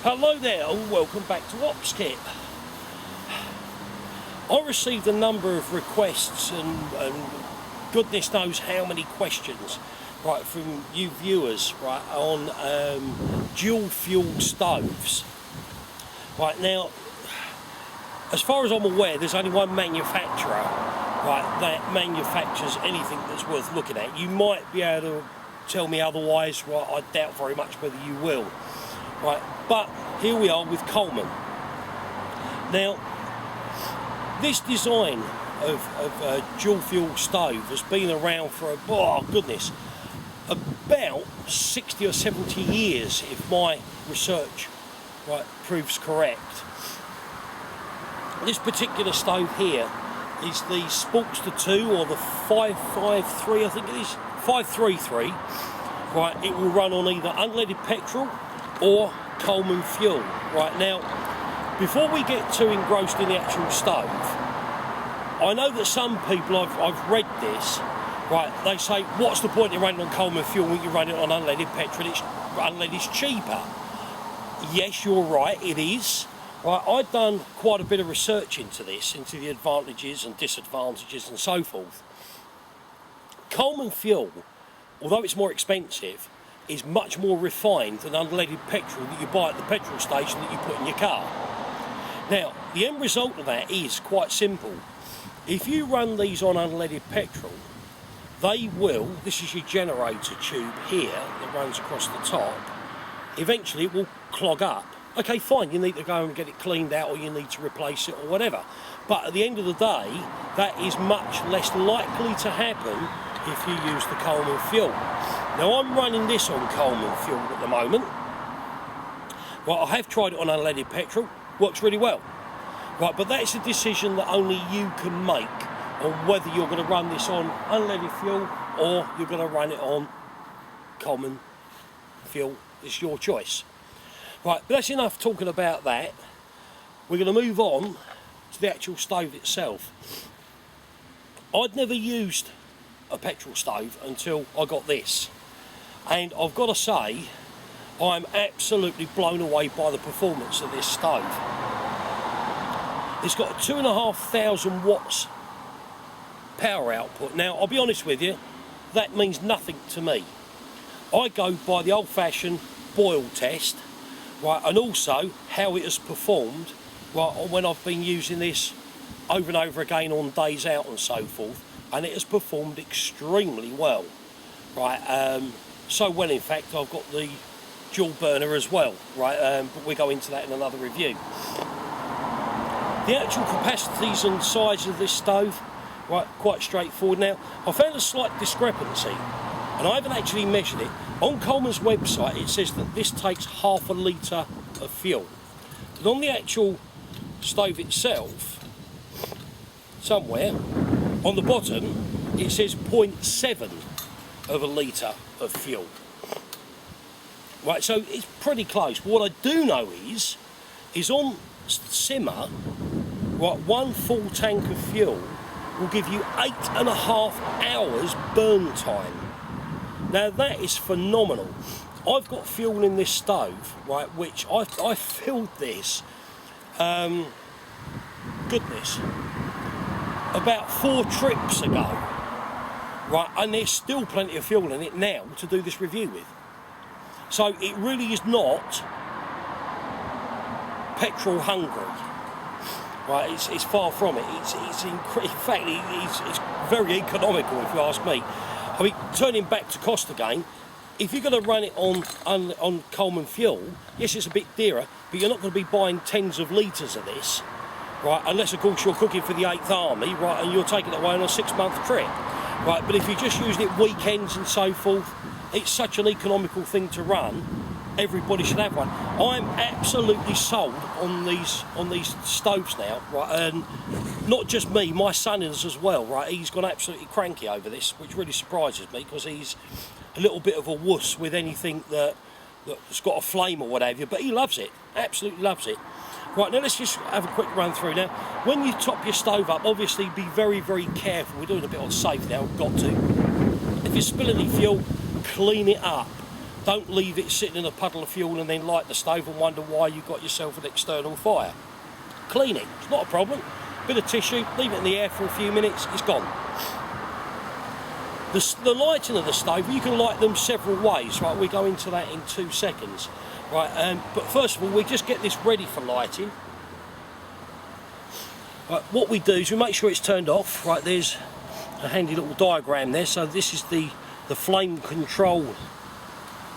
Hello there and welcome back to OpsKit. I received a number of requests and goodness knows how many questions, right, from you viewers, right, on dual fuel stoves. Right, now, as far as I'm aware, there's only one manufacturer, right, that manufactures anything that's worth looking at. You might be able to tell me otherwise, right, I doubt very much whether you will. Right, but here we are with Coleman. Now, this design of a dual fuel stove has been around for, about 60 or 70 years, if my research, right, proves correct. This particular stove here is the Sportster 2, or the 553, I think it is, 533. Right, it will run on either unleaded petrol or Coleman fuel. Right, now, before we get too engrossed in the actual stove, I know that some people, I've read this, right, they say, what's the point in running on Coleman fuel when you run it on unleaded petrol? Unleaded's cheaper. Yes, you're right, it is. Right, I've done quite a bit of research into this, into the advantages and disadvantages and so forth. Coleman fuel, although it's more expensive, is much more refined than unleaded petrol that you buy at the petrol station that you put in your car. Now, the end result of that is quite simple. If you run these on unleaded petrol, they will, this is your generator tube here that runs across the top, eventually it will clog up. Okay, fine, you need to go and get it cleaned out or you need to replace it or whatever. But at the end of the day, that is much less likely to happen if you use the Coleman fuel. Now, I'm running this on Coleman fuel at the moment. Well, I have tried it on unleaded petrol, works really well. Right, but that's a decision that only you can make on whether you're going to run this on unleaded fuel or you're going to run it on Coleman fuel. It's your choice. Right, but that's enough talking about that. We're going to move on to the actual stove itself. I'd never used a petrol stove until I got this, and I've got to say I'm absolutely blown away by the performance of this stove. It's got 2,500 watts power output. Now, I'll be honest with you, that means nothing to me. I go by the old-fashioned boil test, right, and also how it has performed, right, when I've been using this over and over again on days out and so forth, and it has performed extremely well, right, so well in fact I've got the dual burner as well, right, but we'll go into that in another review. The actual capacities and size of this stove, right, quite straightforward. Now, I found a slight discrepancy, and I haven't actually measured it. On Coleman's website it says that this takes half a litre of fuel, but on the actual stove itself, somewhere on the bottom it says 0.7 of a litre of fuel. Right, so it's pretty close. What I do know is on simmer, right, one full tank of fuel will give you 8.5 hours burn time. Now that is phenomenal. I've got fuel in this stove, right, which I filled this, goodness, about 4 trips ago, right, and there's still plenty of fuel in it now to do this review with. So it really is not petrol hungry, right? It's far from it. In fact, it's very economical if you ask me. I mean, turning back to cost again, if you're going to run it on Coleman fuel, yes, it's a bit dearer, but you're not going to be buying tens of litres of this, right? Unless, of course, you're cooking for the 8th Army, right, and you're taking it away on a 6-month trip, right? But if you're just using it weekends and so forth, it's such an economical thing to run. Everybody should have one. I'm absolutely sold on these stoves now, right? And not just me, my son is as well, right? He's gone absolutely cranky over this, which really surprises me because he's a little bit of a wuss with anything that's got a flame or whatever, but he loves it, absolutely loves it. Right, now let's just have a quick run through. Now, when you top your stove up, obviously be very, very careful. We're doing a bit on safe now, we've got to. If you're spilling any fuel, clean it up. Don't leave it sitting in a puddle of fuel and then light the stove and wonder why you got yourself an external fire. Clean it, it's not a problem. Bit of tissue, leave it in the air for a few minutes, it's gone. The lighting of the stove, you can light them several ways, right? We go into that in 2 seconds, right? But first of all, we just get this ready for lighting. Right, what we do is we make sure it's turned off, right? There's a handy little diagram there. So this is the flame control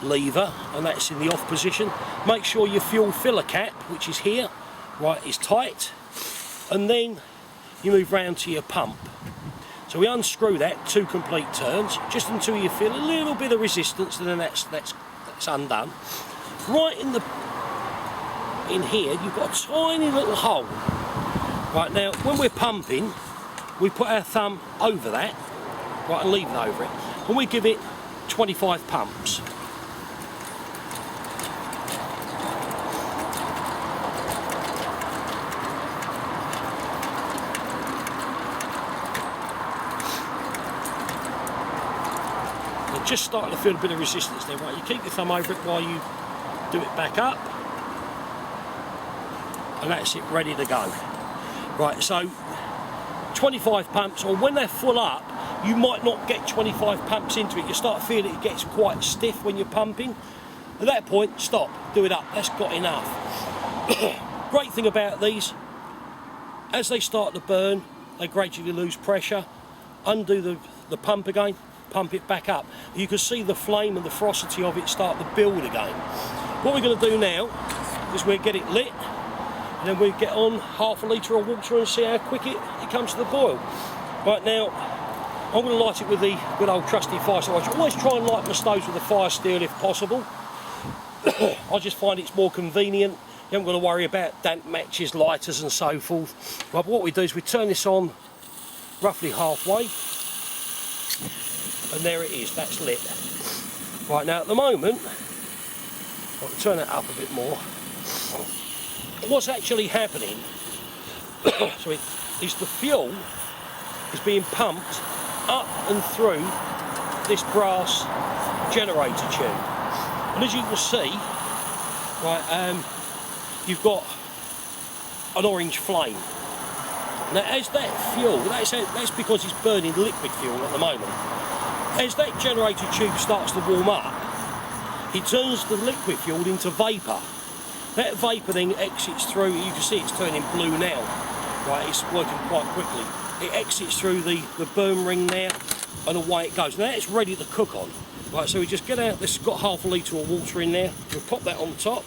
lever, and that's in the off position. Make sure your fuel filler cap, which is here, right, is tight, and then you move round to your pump. So we unscrew that 2 complete turns, just until you feel a little bit of resistance, and then that's undone. Right in here, you've got a tiny little hole. Right, now, when we're pumping, we put our thumb over that, right, and leave it over it, and we give it 25 pumps. Just starting to feel a bit of resistance there, right? You keep your thumb over it while you do it back up, and that's it, ready to go. Right, so 25 pumps, or when they're full up, you might not get 25 pumps into it. You start feeling it gets quite stiff when you're pumping. At that point, stop, do it up, that's got enough. Great thing about these, as they start to burn, they gradually lose pressure. Undo the pump again, pump it back up. You can see the flame and the ferocity of it start to build again. What we're going to do now is we'll get it lit, and then we get on half a litre of water and see how quick it comes to the boil. Right, now I'm going to light it with the good old trusty fire steel. I always try and light my stoves with a fire steel if possible. I just find it's more convenient. You haven't got to worry about damp matches, lighters and so forth. Right, but what we do is we turn this on roughly halfway, and there it is, that's lit. Right, now at the moment, I'll turn it up a bit more. What's actually happening is the fuel is being pumped up and through this brass generator tube. And as you can see, right, you've got an orange flame. Now as that fuel, that's because it's burning liquid fuel at the moment. As that generator tube starts to warm up, it turns the liquid fuel into vapour. That vapour then exits through, you can see it's turning blue now, right, it's working quite quickly. It exits through the burn ring there, and away it goes. Now it's ready to cook on. Right, so we just get out, this has got half a litre of water in there, we'll pop that on top.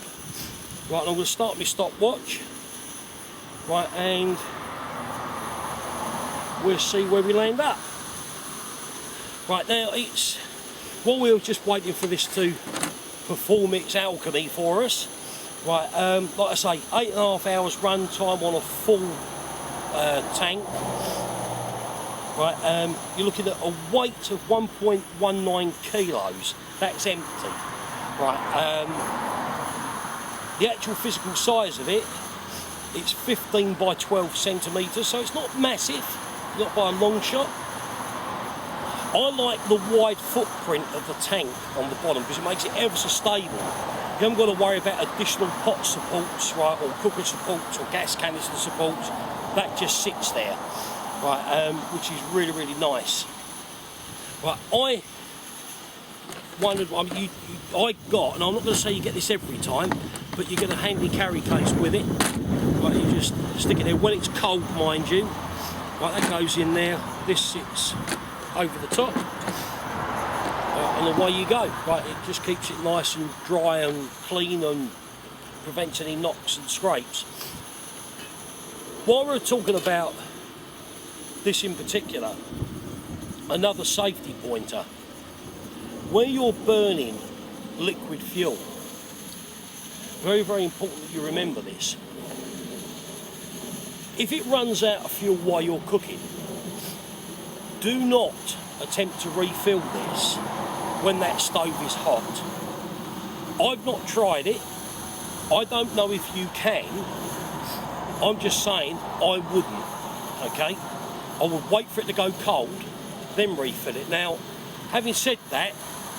Right, and I'm going to start my stopwatch. Right, and we'll see where we land up. Right, now it's, while we were just waiting for this to perform its alchemy for us, right, like I say, 8.5 hours run time on a full tank. Right, you're looking at a weight of 1.19 kilos. That's empty. Right, the actual physical size of it, it's 15 by 12 centimetres, so it's not massive, not by a long shot. I like the wide footprint of the tank on the bottom because it makes it ever so stable. You haven't got to worry about additional pot supports, right, or cooker supports or gas canister supports. That just sits there, right, which is really, really nice. Right, I wondered, I got, and I'm not going to say you get this every time, but you get a handy carry case with it. Right, you just stick it there when it's cold, mind you. Right, that goes in there. This sits over the top, and away you go. Right, it just keeps it nice and dry and clean and prevents any knocks and scrapes. While we're talking about this in particular, another safety pointer, where you're burning liquid fuel, very, very important that you remember this. If it runs out of fuel while you're cooking, do not attempt to refill this when that stove is hot. I've not tried it. I don't know if you can. I'm just saying I wouldn't, okay? I would wait for it to go cold, then refill it. Now, having said that,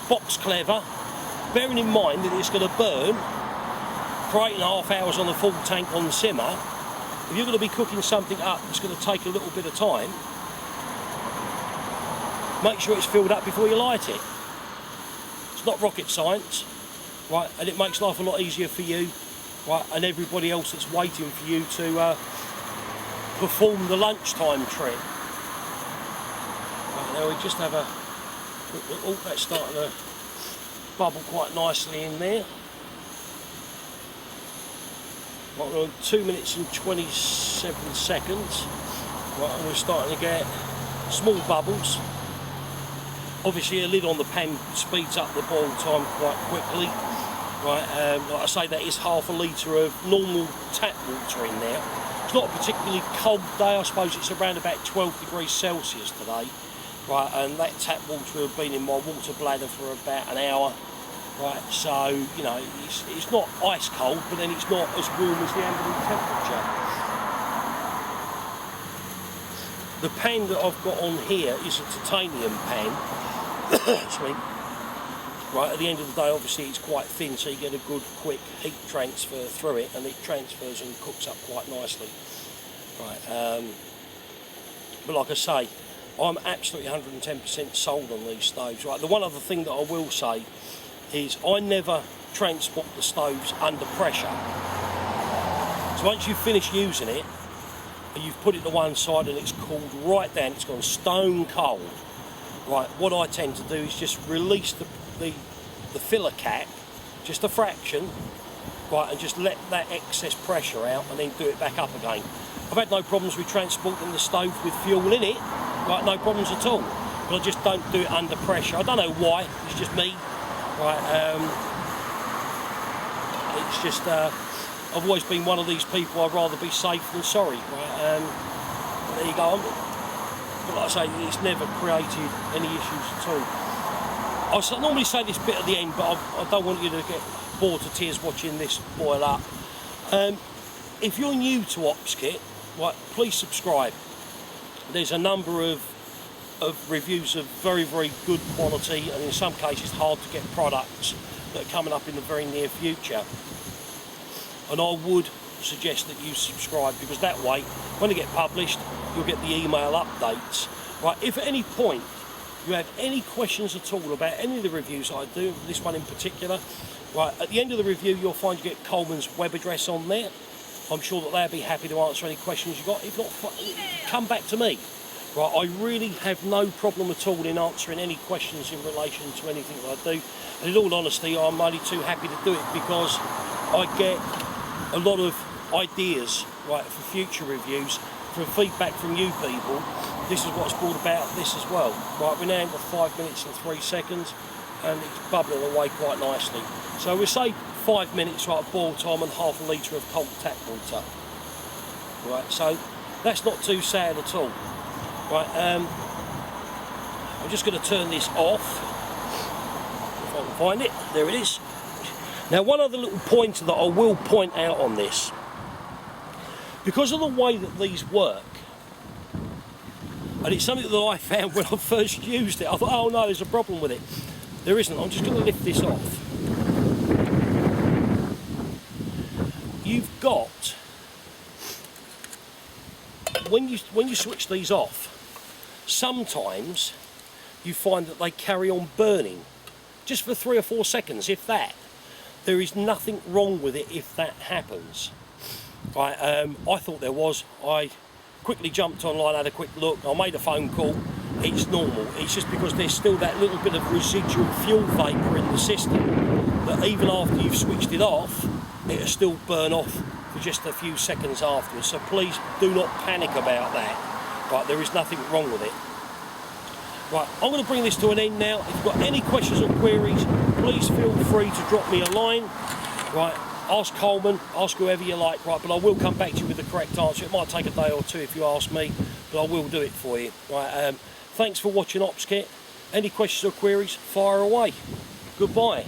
Box Clever bearing in mind that it's going to burn for 8.5 hours on a full tank on simmer, if you're going to be cooking something up that's going to take a little bit of time, make sure it's filled up before you light it. It's not rocket science, right? And it makes life a lot easier for you, right? And everybody else that's waiting for you to perform the lunchtime trick. Right, now we just have a quick look. Oh, that's starting to bubble quite nicely in there. Right, we're on 2 minutes and 27 seconds. Right, and we're starting to get small bubbles. Obviously a lid on the pan speeds up the boil time quite quickly. Right, like I say, that is half a litre of normal tap water in there. It's not a particularly cold day, I suppose it's around about 12 degrees Celsius today. Right, and that tap water has been in my water bladder for about an hour. Right, so, you know, it's not ice cold, but then it's not as warm as the ambient temperature. The pan that I've got on here is a titanium pan. Excuse me. Right, at the end of the day, obviously it's quite thin, so you get a good quick heat transfer through it, and it transfers and cooks up quite nicely. Right, but like I say, I'm absolutely 110% sold on these stoves. Right, the one other thing that I will say is I never transport the stoves under pressure. So once you've finished using it, and you've put it to one side and it's cooled right down, it's gone stone cold. Right, what I tend to do is just release the filler cap, just a fraction, right, and just let that excess pressure out and then do it back up again. I've had no problems with transporting the stove with fuel in it, right, no problems at all. But I just don't do it under pressure. I don't know why, it's just me. Right, it's just, I've always been one of these people, I'd rather be safe than sorry. Right, there you go. But like I say, it's never created any issues at all. I normally say this bit at the end, but I don't want you to get bored to tears watching this boil up. If you're new to OpsKit, right, please subscribe. There's a number of reviews of very, very good quality, and in some cases hard to get products that are coming up in the very near future. And I would suggest that you subscribe, because that way, when they get published, you'll get the email updates. Right, if at any point you have any questions at all about any of the reviews I do, this one in particular, right, at the end of the review you'll find you get Coleman's web address on there. I'm sure that they'll be happy to answer any questions you've got. If not, come back to me. Right, I really have no problem at all in answering any questions in relation to anything that I do. And in all honesty, I'm only too happy to do it because I get a lot of ideas, right, for future reviews, from feedback from you people. This is what's brought about this as well. Right, we're now into 5 minutes and 3 seconds, and it's bubbling away quite nicely. So we'll say 5 minutes, right, boil time and half a litre of cold tap water. Right, so that's not too sad at all. Right, I'm just going to turn this off, if I can find it. There it is. Now, one other little pointer that I will point out on this, because of the way that these work, and it's something that I found when I first used it, I thought, oh no, there's a problem with it. There isn't. I'm just going to lift this off. You've got, when you switch these off, sometimes you find that they carry on burning just for 3 or 4 seconds, if that. There is nothing wrong with it if that happens. Right, I thought there was. I quickly jumped online, had a quick look, I made a phone call. It's normal. It's just because there's still that little bit of residual fuel vapour in the system that even after you've switched it off, it'll still burn off for just a few seconds afterwards. So please do not panic about that. Right, there is nothing wrong with it. Right, I'm going to bring this to an end now. If you've got any questions or queries, please feel free to drop me a line. Right, ask Coleman, ask whoever you like, right, but I will come back to you with the correct answer. It might take a day or two if you ask me, but I will do it for you. Right, thanks for watching OpsKit. Any questions or queries, fire away. Goodbye.